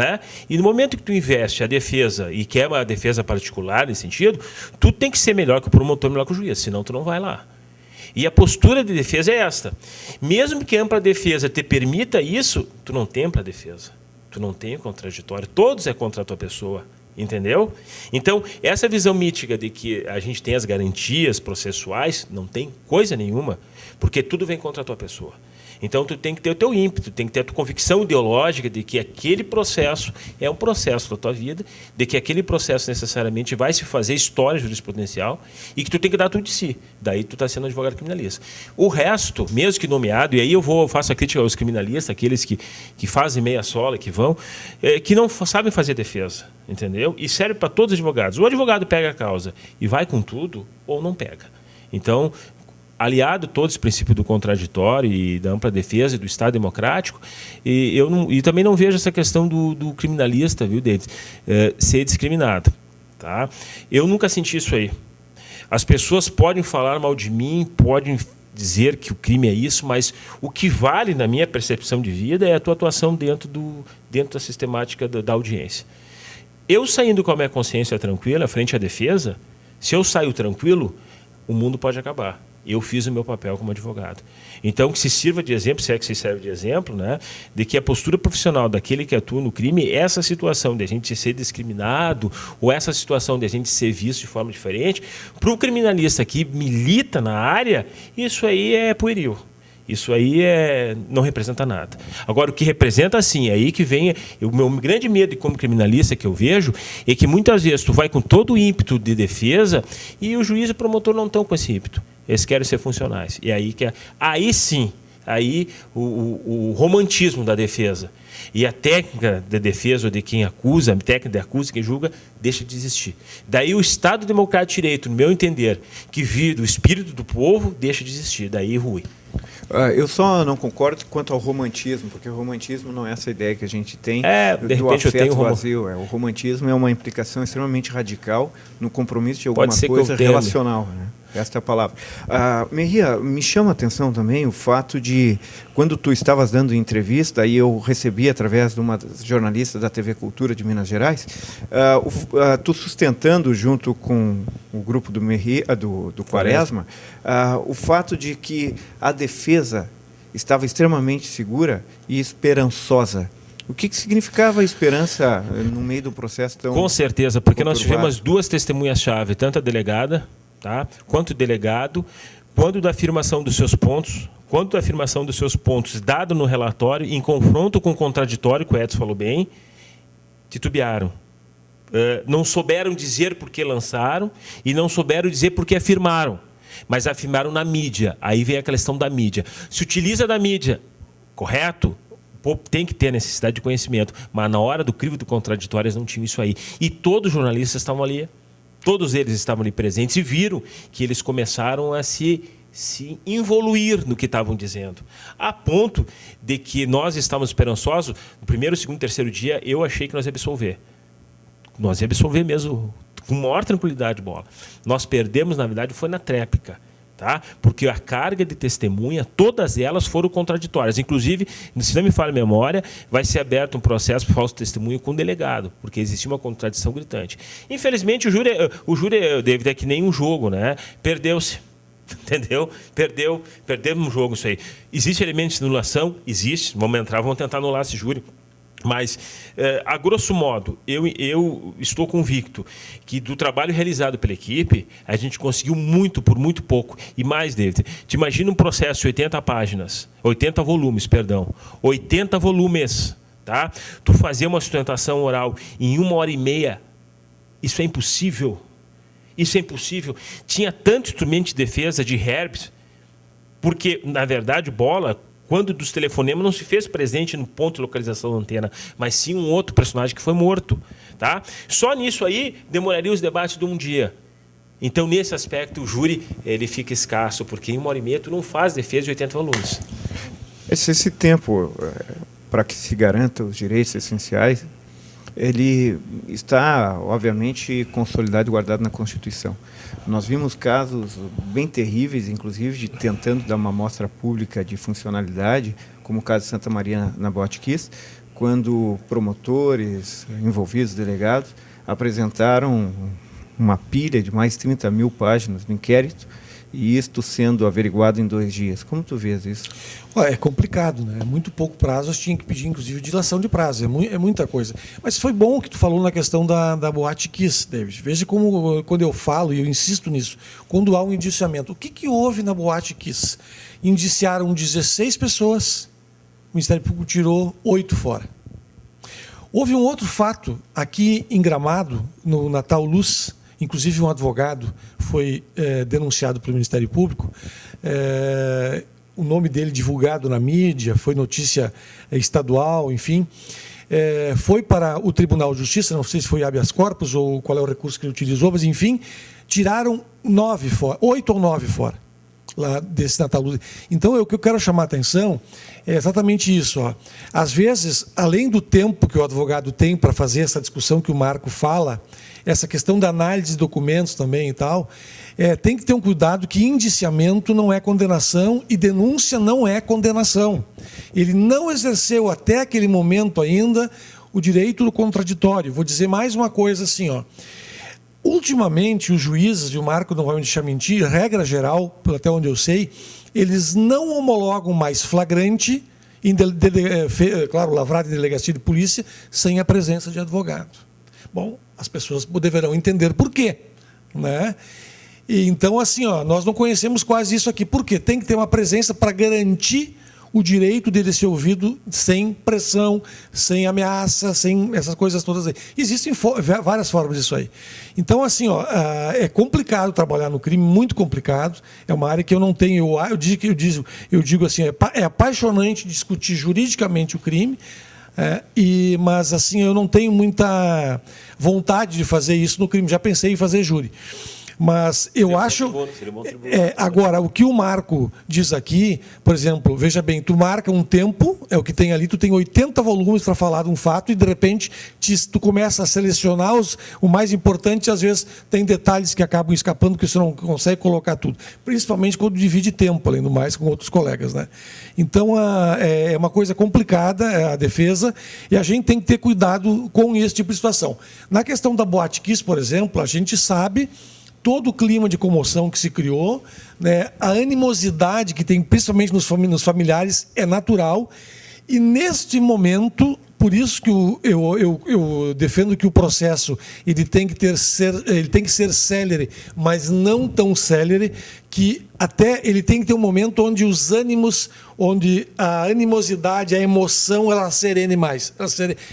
né? E no momento que tu investe a defesa e quer uma defesa particular nesse sentido, tu tem que ser melhor que o promotor, melhor que o juiz, senão tu não vai lá. E a postura de defesa é esta. Mesmo que a ampla defesa te permita isso, tu não tem ampla defesa. Tu não tem contraditório. Todos é contra a tua pessoa. Entendeu? Então, essa visão mítica de que a gente tem as garantias processuais, não tem coisa nenhuma, porque tudo vem contra a tua pessoa. Então, tu tem que ter o teu ímpeto, tem que ter a tua convicção ideológica de que aquele processo é um processo da tua vida, de que aquele processo necessariamente vai se fazer história jurisprudencial e que tu tem que dar tudo de si. Daí tu está sendo advogado criminalista. O resto, mesmo que nomeado, e aí eu faço a crítica aos criminalistas, aqueles que fazem meia sola, que vão, que não sabem fazer defesa, entendeu? E serve para todos os advogados. O advogado pega a causa e vai com tudo ou não pega. Então, aliado todo esse princípio do contraditório e da ampla defesa e do Estado democrático, e também não vejo essa questão do criminalista, viu, David, ser discriminado. Tá? Eu nunca senti isso aí. As pessoas podem falar mal de mim, podem dizer que o crime é isso, mas o que vale na minha percepção de vida é a tua atuação dentro da sistemática da audiência. Eu saindo com a minha consciência tranquila, frente à defesa, se eu saio tranquilo, o mundo pode acabar. Eu fiz o meu papel como advogado. Então, que se sirva de exemplo, se é que se serve de exemplo, né, de que a postura profissional daquele que atua no crime, essa situação de a gente ser discriminado ou essa situação de a gente ser visto de forma diferente, para o criminalista que milita na área, isso aí é pueril. Isso aí não representa nada. Agora, o que representa, sim, é aí que vem o meu grande medo como criminalista que eu vejo, é que muitas vezes tu vai com todo o ímpeto de defesa e o juiz e o promotor não estão com esse ímpeto. Eles querem ser funcionais. E aí sim, o romantismo da defesa e a técnica de defesa ou de quem acusa, a técnica de acusa, quem julga, deixa de existir. Daí o Estado Democrático de Direito, no meu entender, que vive do espírito do povo, deixa de existir. Daí rui. Eu só não concordo quanto ao romantismo, porque o romantismo não é essa ideia que a gente tem de do repente afeto vazio. O romantismo é uma implicação extremamente radical no compromisso de alguma coisa relacional, né? Esta é a palavra. Mejia, me chama a atenção também o fato de, quando tu estavas dando entrevista, e eu recebi através de uma jornalista da TV Cultura de Minas Gerais, tu sustentando junto com o grupo do Mejia, do Quaresma, o fato de que a defesa estava extremamente segura e esperançosa. O que significava a esperança no meio do processo tão... Com certeza, porque nós tivemos duas testemunhas-chave, tanto a delegada, tá, quanto o delegado, quando da afirmação dos seus pontos, dado no relatório, em confronto com o contraditório, que o Edson falou bem, titubearam. Não souberam dizer por que lançaram e não souberam dizer por que afirmaram, mas afirmaram na mídia. Aí vem a questão da mídia. Se utiliza da mídia, correto? O povo tem que ter a necessidade de conhecimento, mas na hora do crivo do contraditório eles não tinham isso aí. E todos os jornalistas estavam ali. Todos eles estavam ali presentes e viram que eles começaram a se involuir no que estavam dizendo. A ponto de que nós estávamos esperançosos, no primeiro, segundo, terceiro dia, eu achei que nós ia absolver. Nós ia absolver mesmo, com maior tranquilidade, bola. Nós perdemos, na verdade, foi na tréplica. Tá? Porque a carga de testemunha, todas elas foram contraditórias. Inclusive, se não me falha a memória, vai ser aberto um processo por falso testemunho com o delegado, porque existia uma contradição gritante. Infelizmente, o júri, David, é que nem um jogo, né? Perdeu-se. Entendeu? Perdemos um jogo isso aí. Existe elementos de anulação? Existe. Vamos tentar anular esse júri. Mas, a grosso modo, eu estou convicto que do trabalho realizado pela equipe, a gente conseguiu muito por muito pouco. E mais, David, te imagina um processo de 80 páginas, 80 volumes, perdão, 80 volumes, tá? Tu fazer uma sustentação oral em 1h30, isso é impossível. Isso é impossível. Tinha tanto instrumento de defesa de Herbst, porque, na verdade, bola... Quando dos telefonemas não se fez presente no ponto de localização da antena, mas sim um outro personagem que foi morto. Tá? Só nisso aí demoraria os debates de um dia. Então, nesse aspecto, o júri ele fica escasso, porque em 1h30 tu não faz defesa de 80 volumes. Esse tempo, para que se garanta os direitos essenciais, ele está, obviamente, consolidado e guardado na Constituição. Nós vimos casos bem terríveis, inclusive, de tentando dar uma amostra pública de funcionalidade, como o caso de Santa Maria na Botkiss, quando promotores envolvidos, delegados, apresentaram uma pilha de mais de 30 mil páginas de inquérito, e isto sendo averiguado em 2 dias. Como tu vês isso? É complicado, né? É muito pouco prazo, a gente tinha que pedir, inclusive, dilação de prazo. É muita coisa. Mas foi bom o que tu falou na questão da Boate Kiss, David. Veja como, quando eu falo, e eu insisto nisso, quando há um indiciamento. O que houve na Boate Kiss? Indiciaram 16 pessoas, o Ministério Público tirou 8 fora. Houve um outro fato aqui em Gramado, no Natal Luz. Inclusive, um advogado foi denunciado pelo Ministério Público. O nome dele divulgado na mídia, foi notícia estadual, enfim. Foi para o Tribunal de Justiça, não sei se foi habeas corpus ou qual é o recurso que ele utilizou, mas, enfim, tiraram 9 fora, 8 ou 9 fora, lá desse Natal Luz. Então, o que eu quero chamar a atenção é exatamente isso. Ó. Às vezes, além do tempo que o advogado tem para fazer essa discussão que o Marco fala, essa questão da análise de documentos também e tal, tem que ter um cuidado que indiciamento não é condenação e denúncia não é condenação. Ele não exerceu até aquele momento ainda o direito do contraditório. Vou dizer mais uma coisa assim, ó. Ultimamente, os juízes, e o Marco não vai me deixar mentir, regra geral, até onde eu sei, eles não homologam mais flagrante, claro, lavrado em delegacia de polícia, sem a presença de advogado. Bom, as pessoas deverão entender por quê, né? E então, assim, ó, nós não conhecemos quase isso aqui. Por quê? Tem que ter uma presença para garantir o direito dele ser ouvido sem pressão, sem ameaça, sem essas coisas todas aí. Existem várias formas disso aí. Então, assim, ó, é complicado trabalhar no crime, muito complicado. É uma área que eu não tenho. Eu digo assim, é apaixonante discutir juridicamente o crime. Mas assim, eu não tenho muita vontade de fazer isso no crime. Já pensei em fazer júri. Mas eu acho... agora, o que o Marco diz aqui, por exemplo, veja bem, tu marca um tempo, é o que tem ali, tu tem 80 volumes para falar de um fato e, de repente, tu começa a selecionar o mais importante, às vezes tem detalhes que acabam escapando, porque você não consegue colocar tudo. Principalmente quando divide tempo, além do mais, com outros colegas, né? Então, é uma coisa complicada a defesa e a gente tem que ter cuidado com esse tipo de situação. Na questão da Boate Kiss, por exemplo, a gente sabe todo o clima de comoção que se criou, né? A animosidade que tem, principalmente nos familiares, é natural. E, neste momento, por isso que eu defendo que o processo ele tem que ser célere, mas não tão célere, que até ele tem que ter um momento onde os ânimos, onde a animosidade, a emoção, ela serene mais,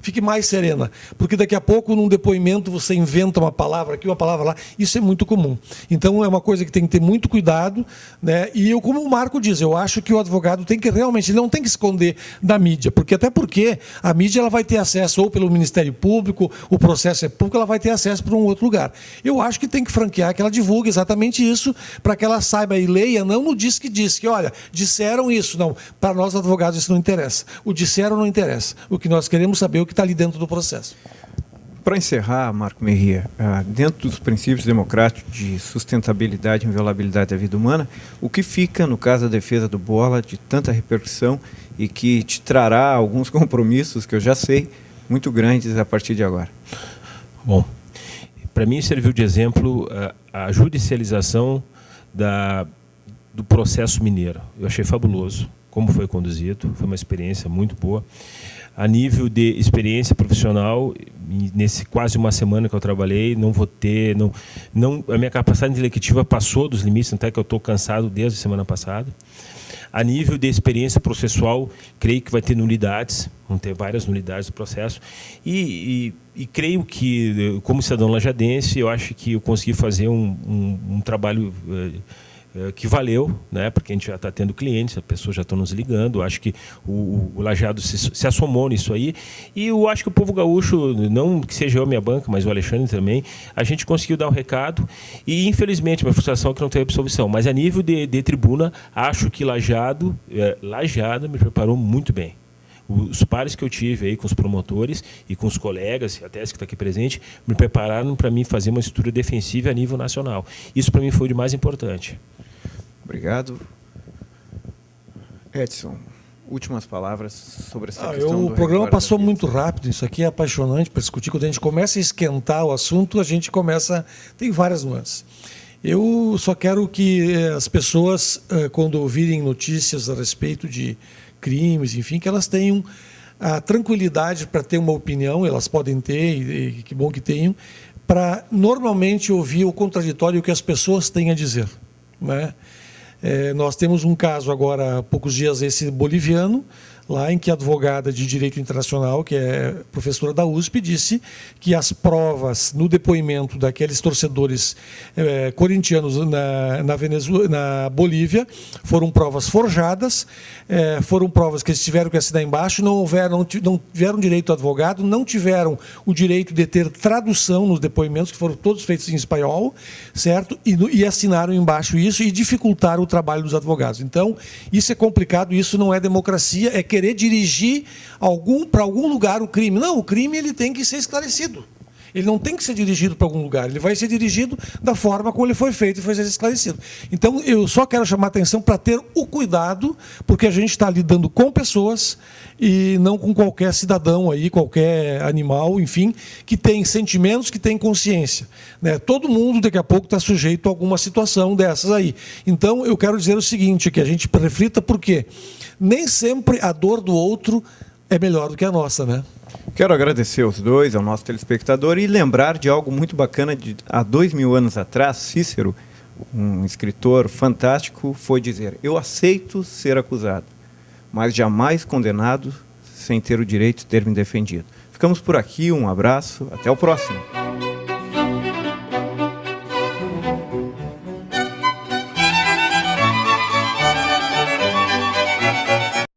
fique mais serena. Porque daqui a pouco, num depoimento, você inventa uma palavra aqui, uma palavra lá, isso é muito comum. Então, é uma coisa que tem que ter muito cuidado, né? E como o Marco diz, eu acho que o advogado tem que realmente, ele não tem que esconder da mídia, até porque a mídia ela vai ter acesso ou pelo Ministério Público, o processo é público, ela vai ter acesso para um outro lugar. Eu acho que tem que franquear que ela divulgue exatamente isso, para que ela saiba e leia, não no diz que, olha, disseram isso. Não, para nós advogados isso não interessa. O disseram não interessa. O que nós queremos saber é o que está ali dentro do processo. Para encerrar, Marco Merria, dentro dos princípios democráticos de sustentabilidade e inviolabilidade da vida humana, o que fica, no caso da defesa do Bola, de tanta repercussão e que te trará alguns compromissos, que eu já sei, muito grandes a partir de agora? Bom, para mim serviu de exemplo a judicialização do processo mineiro. Eu achei fabuloso como foi conduzido, foi uma experiência muito boa. A nível de experiência profissional, nesse quase uma semana que eu trabalhei, não vou ter, a minha capacidade intelectiva passou dos limites, até que eu estou cansado desde a semana passada. A nível de experiência processual, creio que vai ter nulidades, vão ter várias nulidades do processo, e creio que, como cidadão lajadense, eu acho que eu consegui fazer um trabalho que valeu, né? Porque a gente já está tendo clientes, as pessoas já estão nos ligando. Eu acho que o Lajeado se assomou nisso aí. E eu acho que o povo gaúcho, não que seja eu a minha banca, mas o Alexandre também, a gente conseguiu dar um recado. E, infelizmente, minha frustração é que não teve absolvição. Mas, a nível de tribuna, acho que Lajeado me preparou muito bem. Os pares que eu tive aí com os promotores e com os colegas, e até esse que está aqui presente, me prepararam para mim fazer uma estrutura defensiva a nível nacional. Isso, para mim, foi o de mais importante. Obrigado. Edson, últimas palavras sobre essa questão. O programa passou muito rápido, isso aqui é apaixonante para discutir. Quando a gente começa a esquentar o assunto, a gente começa... Tem várias nuances. Eu só quero que as pessoas, quando ouvirem notícias a respeito de crimes, enfim, que elas tenham a tranquilidade para ter uma opinião, elas podem ter, e que bom que tenham, para normalmente ouvir o contraditório que as pessoas têm a dizer, né? Nós temos um caso agora, há poucos dias, esse boliviano, lá em que a advogada de direito internacional, que é professora da USP, disse que as provas no depoimento daqueles torcedores corintianos na Bolívia foram provas forjadas, foram provas que eles tiveram que assinar embaixo, não tiveram direito a advogado, não tiveram o direito de ter tradução nos depoimentos, que foram todos feitos em espanhol, certo? E assinaram embaixo isso e dificultaram o trabalho dos advogados. Então, isso é complicado, isso não é democracia, é querer dirigir para algum lugar o crime. Não, o crime ele tem que ser esclarecido. Ele não tem que ser dirigido para algum lugar, ele vai ser dirigido da forma como ele foi feito e foi ser esclarecido. Então, eu só quero chamar a atenção para ter o cuidado, porque a gente está lidando com pessoas e não com qualquer cidadão, aí, qualquer animal, enfim, que tem sentimentos, que tem consciência, né? Todo mundo, daqui a pouco, está sujeito a alguma situação dessas aí. Então, eu quero dizer o seguinte, que a gente reflita, porque nem sempre a dor do outro é melhor do que a nossa, né? Quero agradecer aos dois, ao nosso telespectador, e lembrar de algo muito bacana. Há 2000 anos atrás, Cícero, um escritor fantástico, foi dizer: eu aceito ser acusado, mas jamais condenado sem ter o direito de ter me defendido. Ficamos por aqui, um abraço, até o próximo.